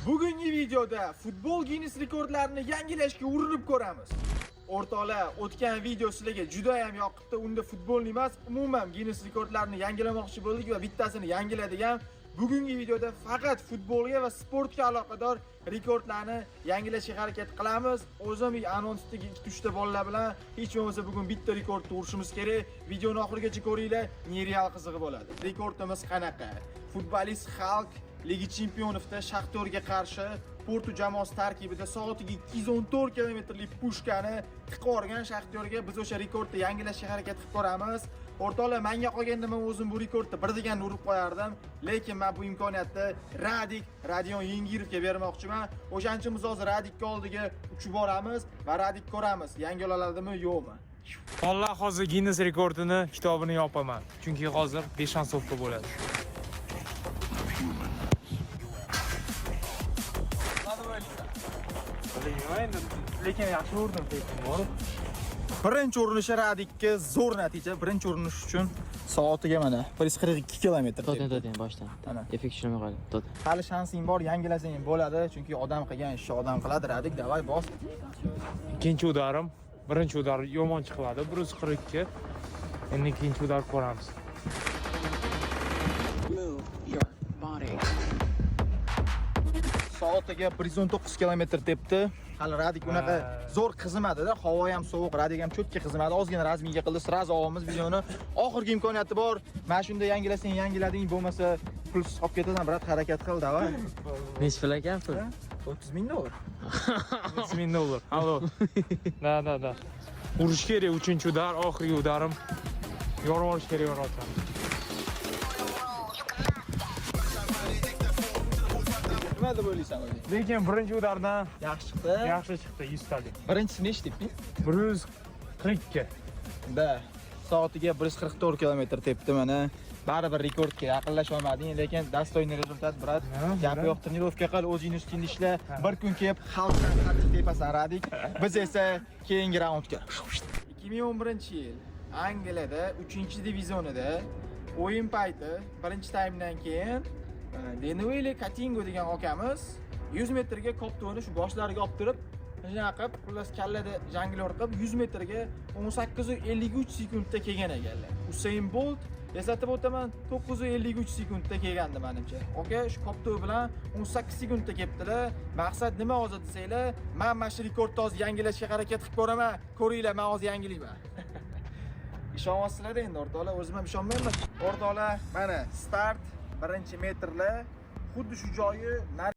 Bugungi videoda futbol Guinness rekordlarini yangilashga urinib ko'ramiz. O'rtoqlar, o'tgan video sizlarga juda ham yoqibdi. Unda futbolni emas, umuman Guinness rekordlarini yangilamoqchi bo'ldik va bittasini yangiladik ham. Bugungi videoda faqat futbolga va sportga aloqador rekordlarni yangilashga harakat qilamiz. O'zim anonsdagi 2-3 ta bolalar bilan hech bo'lmasa bugun bitta rekordni urishimiz kerak. Videoni oxirigacha ko'ringlar, nereal qizig'i bo'ladi. Rekordimiz qanaqa? Futbolist Xalq Ligi Chempionovda Shaxtyorga qarshi Portu jamoasi tarkibida soatiga 214 kilometrlik pushkani tiqorgan Shaxtyorga biz o'sha rekordni yangilashga harakat qilib ko'ramiz. O'rtoqlar, menga qolganda men o'zim bu rekordni bir degan urib qo'yardim, lekin men bu imkoniyatni Radion Yengirovga bermoqchiman. O'shaning uchun biz hozir Radikka oldiga uchib boramiz va Radik ko'ramiz, yangila oladimi yo'qmi. Vallahi hozir Guinness rekordini kitobini yopaman, chunki hozir beshansovka bo'ladi. Lekin yaxshi urdim lekin. Birinchi urinishi Radikka zo'r natija. Birinchi urinish uchun soatiga mana 142 kilometr. To'xtating boshdan. Mana. Effekt tushirmay qo'ying. To'xta. Hali shansing bor, yangilasang bo'ladi, chunki odam qilgan ishni odam qiladi. Radik, davay bos. Ikkinchi udarim, birinchi udar yomon chiqmadi, 142. Endi ikkinchi udar ko'ramiz. Soatiga 119 kilometr tepdi. Hali Radik unaqa zo'r qizimadi-da, havo ham sovuq, Radik ham cho'tga qizimadi. Ozgina razminga qildi, sraz olamiz videoni. Oxirgi imkoniyati bor. Mana shunda yangilasang yangilading, bo'lmasa pul olib ketasan, brat, harakat qil, davay. Nechi pul ekan pul? 30 ming dollar. 30 ming dollar. Allo. Da. Urish kerak, uchinchi udar, oxirgi udarim. Yorib olish kerak yorotgan. Nima deb o'ylaysan o'zi? Lekin birinchi udardan Yaxshi chiqdi. yaxshi chiqdi 100 talik. Birinchisi nechta tepding? 142. Da, soatiga 144 kilometr tepdi mana. Baribir rekordga yaqinlasha olmading, lekin dostoyniy rezultat, brat. Gapi yo'q, trenirovka qil, o'zing ustingda ishla. Bir kun kelib xalqdan qattiq tepasan, Radik. Biz esa keyingi raundga. 2011-yil Angliyada 3-divizionida o'yin payti birinchi taymdan keyin Denueli Katingo degan akamiz 100 metrga koptovni shu boshlariga olib turib, shunaqa qilib, xullas kallada jonglyor qilib 100 metrga 18:53 sekundda kelgan ekanlar. Usain Bolt eslatib o'taman, 9:53 sekundda kelgandi menimcha. Oka, shu koptov bilan 18 sekundda kelibdilar. Maqsad nima hozir desanglar, men mana shu rekordni hozir yangilashga harakat qilib ko'raman. Ko'ringlar, men hozir yangilayman. Ishonmasizlar endi o'rtoqlar, o'zim ham ishonmayman. O'rtoqlar, mana start birinchi metrlar xuddi shu joyi